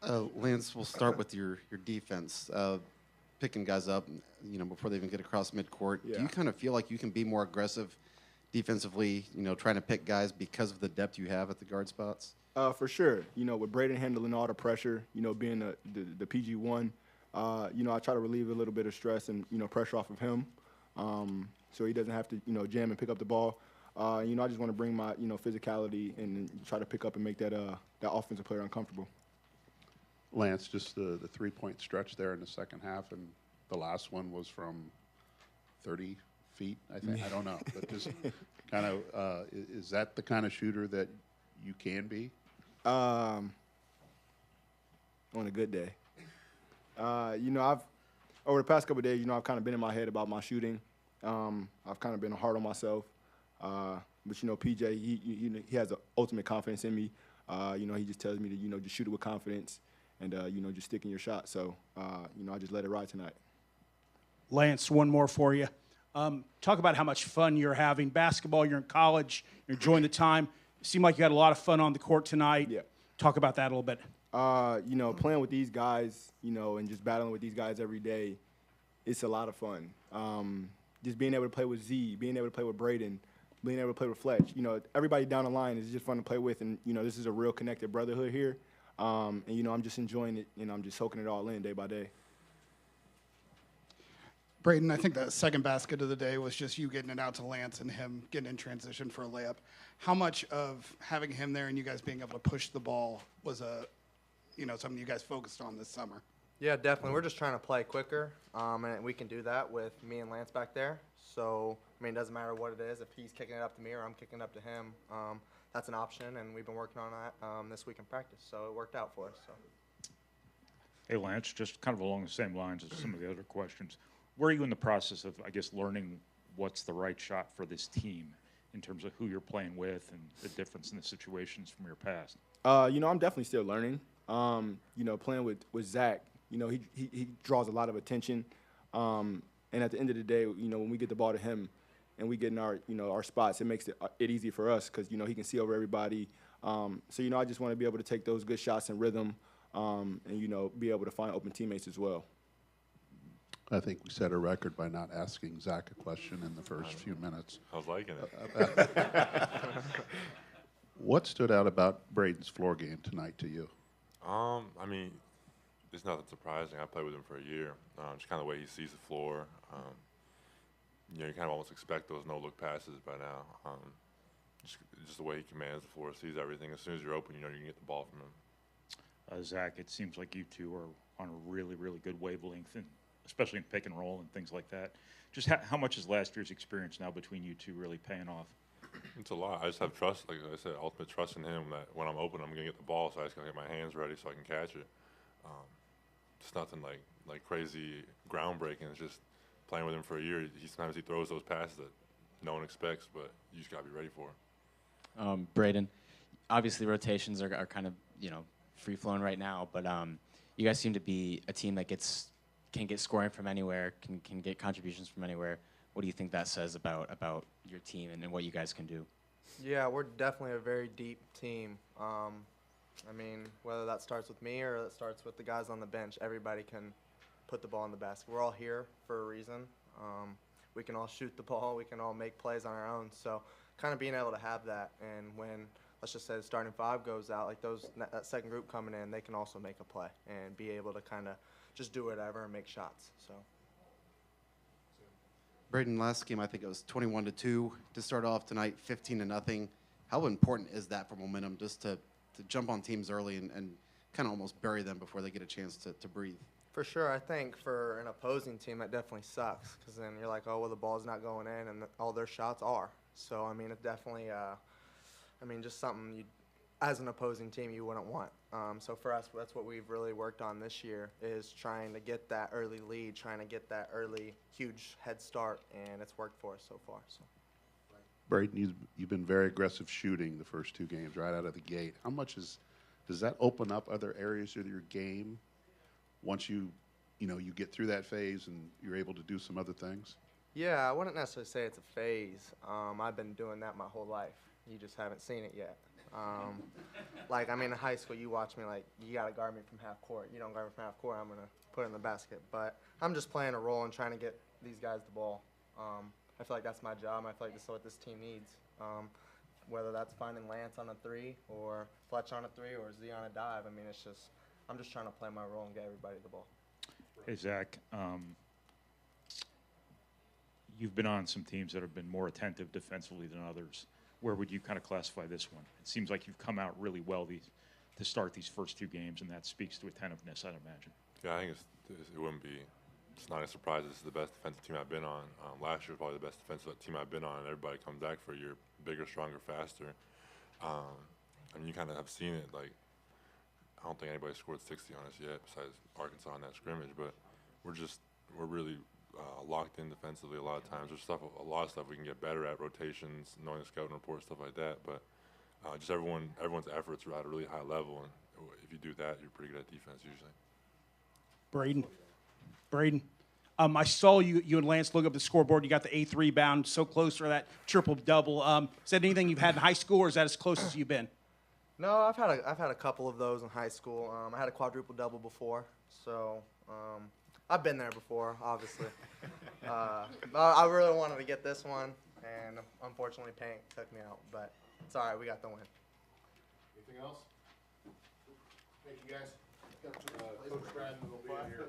Lance, we'll start with your defense. Picking guys up, before they even get across midcourt. Yeah. Do you kind of feel like you can be more aggressive defensively, trying to pick guys because of the depth you have at the guard spots? For sure. With Braden handling all the pressure, being the PG1, I try to relieve a little bit of stress and, pressure off of him, so he doesn't have to, jam and pick up the ball. I just want to bring my, physicality and try to pick up and make that offensive player uncomfortable. Lance, just the three-point stretch there in the second half, and the last one was from 30 feet, I think. I don't know. But just kind of, is that the kind of shooter that you can be? On a good day. I've over the past couple of days, I've kind of been in my head about my shooting. I've kind of been hard on myself. But PJ, he has the ultimate confidence in me. He just tells me to just shoot it with confidence and just stick in your shot. So I just let it ride tonight. Lance, one more for you. Talk about how much fun you're having. Basketball, you're in college, you're enjoying the time. It seemed like you had a lot of fun on the court tonight. Yeah. Talk about that a little bit. Playing with these guys, and just battling with these guys every day, it's a lot of fun. Just being able to play with Z, being able to play with Braden, being able to play with Fletch. Everybody down the line is just fun to play with, and, this is a real connected brotherhood here. And, I'm just enjoying it, and I'm just soaking it all in day by day. Braden, I think the second basket of the day was just you getting it out to Lance and him getting in transition for a layup. How much of having him there and you guys being able to push the ball was something you guys focused on this summer? Yeah, definitely. We're just trying to play quicker, and we can do that with me and Lance back there. So, it doesn't matter what it is. If he's kicking it up to me or I'm kicking it up to him, that's an option, and we've been working on that this week in practice. So it worked out for us. So. Hey, Lance, just kind of along the same lines as some of the other questions. Where are you in the process of, learning what's the right shot for this team in terms of who you're playing with and the difference in the situations from your past? I'm definitely still learning. Playing with Zach, he draws a lot of attention. And at the end of the day, when we get the ball to him and we get in our spots, it makes it easy for us because, he can see over everybody. So, I just want to be able to take those good shots in rhythm and, be able to find open teammates as well. I think we set a record by not asking Zach a question in the first few minutes. I was liking it. What stood out about Braden's floor game tonight to you? There's nothing surprising. I played with him for a year. Just kind of the way he sees the floor. You kind of almost expect those no-look passes by now. Just the way he commands the floor, sees everything. As soon as you're open, you can get the ball from him. Zach, it seems like you two are on a really, really good wavelength, and especially in pick and roll and things like that. Just how much is last year's experience now between you two really paying off? It's a lot. I just have trust, like I said, ultimate trust in him that when I'm open, I'm going to get the ball, so I just got to get my hands ready so I can catch it. It's nothing like crazy groundbreaking. It's just playing with him for a year. Sometimes he throws those passes that no one expects, but you just got to be ready for it. Braden, obviously rotations are kind of, free-flowing right now, but you guys seem to be a team that can get scoring from anywhere, can get contributions from anywhere. What do you think that says about your team and what you guys can do? Yeah, we're definitely a very deep team. Whether that starts with me or that starts with the guys on the bench, everybody can put the ball in the basket. We're all here for a reason. We can all shoot the ball. We can all make plays on our own. So kind of being able to have that, and when, let's just say, the starting five goes out, like that second group coming in, they can also make a play and be able to kind of just do whatever and make shots. So. Braden, last game I think it was 21-2 to start off tonight, 15-0. How important is that for momentum, just to jump on teams early and kind of almost bury them before they get a chance to breathe? For sure. I think for an opposing team, that definitely sucks because then you're like, oh, well, the ball's not going in, and all their shots are. So, it definitely, just something as an opposing team you wouldn't want. So for us, that's what we've really worked on this year, is trying to get that early lead, trying to get that early huge head start, and it's worked for us so far. So. Braden, you've been very aggressive shooting the first two games right out of the gate. How much does that open up other areas of your game once you get through that phase and you're able to do some other things? Yeah, I wouldn't necessarily say it's a phase. I've been doing that my whole life. You just haven't seen it yet. Like, I mean, in high school, you watch me, like, you got to guard me from half court. You don't guard me from half court, I'm going to put it in the basket. But I'm just playing a role and trying to get these guys the ball. I feel like that's my job. I feel like this is what this team needs. Whether that's finding Lance on a 3 or Fletch on a 3 or Z on a dive. I mean, it's just, I'm just trying to play my role and get everybody the ball. Hey, Zach, you've been on some teams that have been more attentive defensively than others. Where would you kind of classify this one? It seems like you've come out really well to start these first 2 games, and that speaks to attentiveness, I'd imagine. Yeah, I think it wouldn't be. It's not a surprise. This is the best defensive team I've been on. Last year was probably the best defensive team I've been on, and everybody comes back for a year, bigger, stronger, faster. I mean, you kind of have seen it. Like, I don't think anybody scored 60 on us yet, besides Arkansas in that scrimmage. But we're really locked in defensively a lot of times. There's a lot of stuff we can get better at, rotations, knowing the scouting report, stuff like that. But just everyone's efforts are at a really high level, and if you do that, you're pretty good at defense usually. Braden, I saw you and Lance look up the scoreboard. You got the 8th rebound, so close for that triple-double. Is that anything you've had in high school, or is that as close as you've been? No, I've had a couple of those in high school. I had a quadruple-double before, so I've been there before, obviously. I really wanted to get this one, and unfortunately, Paint took me out. But it's all right. We got the win. Anything else? Thank you, guys. Coach Brad will be here.